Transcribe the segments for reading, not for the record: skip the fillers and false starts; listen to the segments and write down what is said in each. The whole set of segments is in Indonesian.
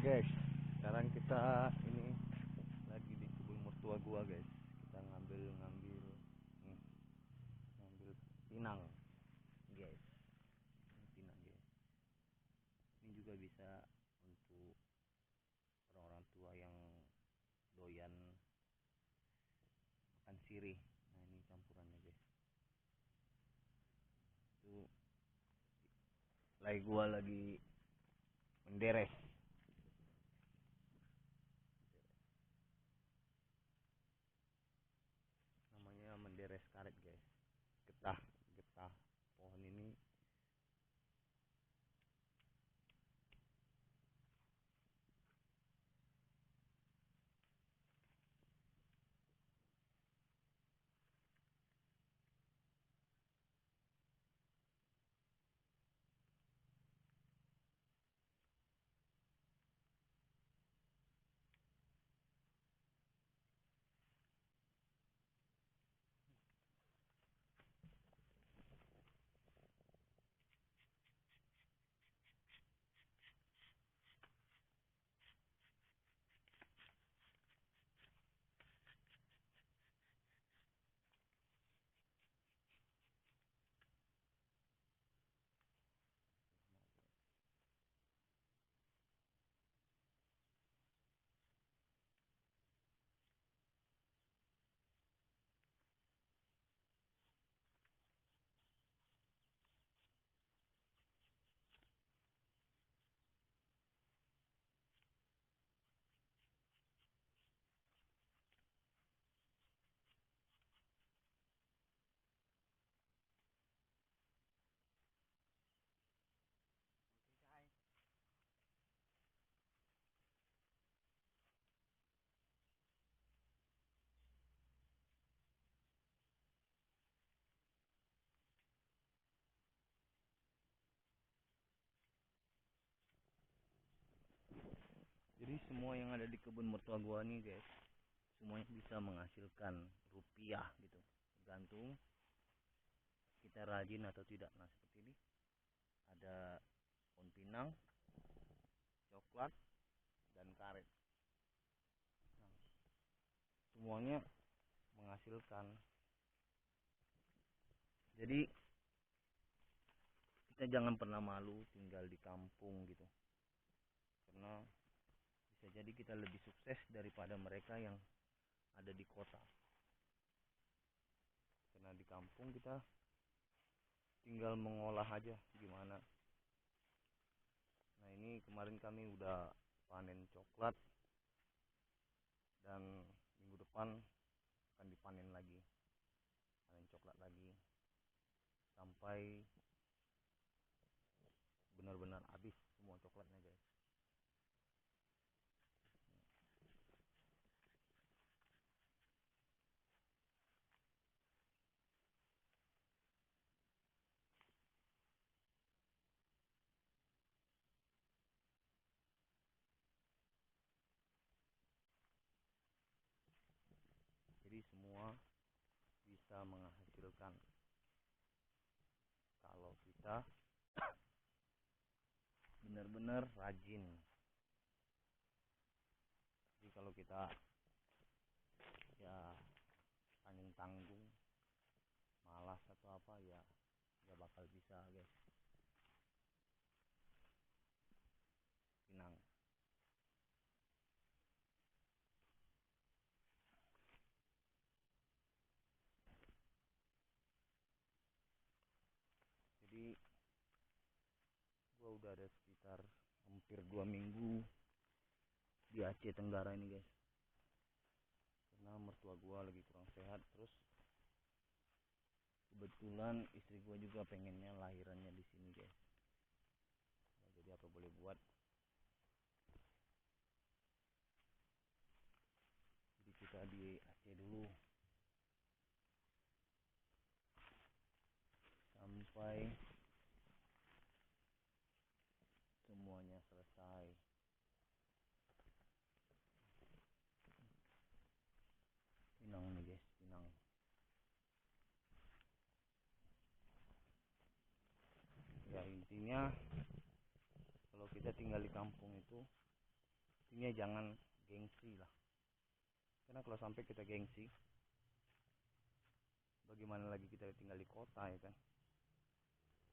Guys, sekarang kita ini lagi di kebun mertua gua guys. Kita ngambil nih, ngambil pinang guys. Ini pinang guys. Ini juga bisa untuk orang-orang tua yang doyan makan sirih. Nah ini campurannya guys. Itu gua lagi menderes. Namanya menderes karet guys. Getah, getah pohon ini. Jadi semua yang ada di kebun mertua gua nih guys, semuanya bisa menghasilkan rupiah gitu, tergantung kita rajin atau tidak. Nah seperti ini ada pohon pinang, coklat, dan karet. Nah, semuanya menghasilkan. Jadi kita jangan pernah malu tinggal di kampung gitu, karena bisa jadi kita lebih sukses daripada mereka yang ada di kota. Karena di kampung kita tinggal mengolah aja gimana. Nah ini kemarin kami udah panen coklat, dan minggu depan akan dipanen lagi, panen coklat lagi, sampai benar-benar habis semua coklatnya guys. Jadi semua bisa menghasilkan kalau kita benar-benar rajin. Jadi kalau kita ya tanggung-tanggung, malas atau apa, ya nggak bakal bisa guys. Pinang. Jadi gua udah ada sekitar hampir 2 minggu di Aceh Tenggara ini guys, karena mertua gua lagi kurang sehat. Terus kebetulan istri gua juga pengennya lahirannya di sini guys. Nah, jadi apa boleh buat, jadi kita di Aceh dulu sampai semuanya selesai. Pinang nih guys, pinang. Ya intinya kalau kita tinggal di kampung itu intinya jangan gengsi lah, karena kalau sampai kita gengsi, bagaimana lagi kita tinggal di kota ya kan.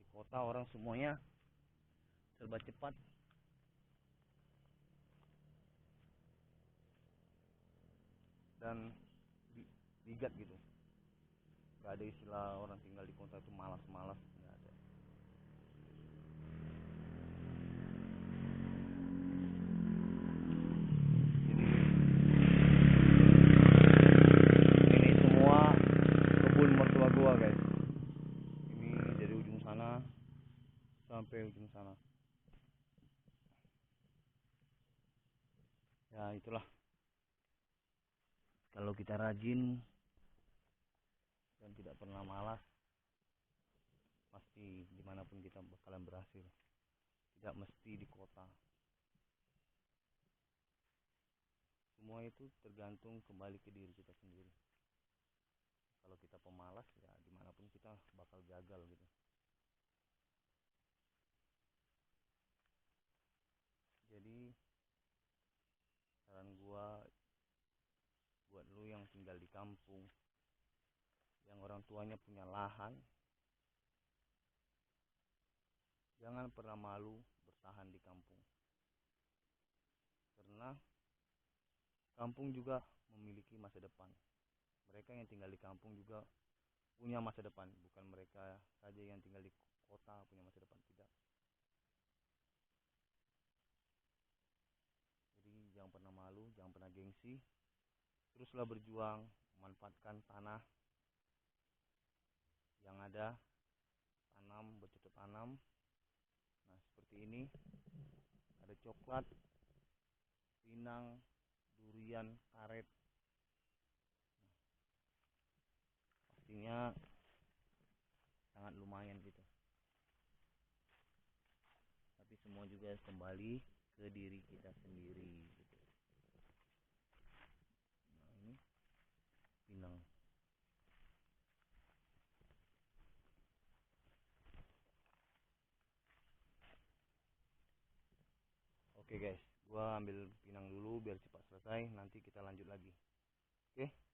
Di kota orang semuanya serba cepat dan bigat gitu. Gak ada istilah orang tinggal di kota itu malas-malas, nggak ada. Jadi ini semua kebun mertua gua guys. Ini dari ujung sana sampai ujung sana. Ya itulah, kalau kita rajin dan tidak pernah malas, pasti dimanapun kita bakalan berhasil. Tidak mesti di kota. Semua itu tergantung kembali ke diri kita sendiri. Kalau kita pemalas, ya dimanapun kita bakal gagal gitu. Jadi saran gua buat lu yang tinggal di kampung, yang orang tuanya punya lahan, jangan pernah malu bertahan di kampung. Karena kampung juga memiliki masa depan. Mereka yang tinggal di kampung juga punya masa depan, bukan mereka saja yang tinggal di kota punya masa depan, tidak. Jadi jangan pernah malu, jangan pernah gengsi, teruslah berjuang, memanfaatkan tanah yang ada, tanam, bercocok tanam. Nah seperti ini, ada coklat, pinang, durian, karet. Pastinya sangat lumayan gitu. Tapi semua juga kembali ke diri kita sendiri gitu. Nah ini pinang. Oke guys, gua ambil pinang dulu biar cepat selesai, nanti kita lanjut lagi. Oke.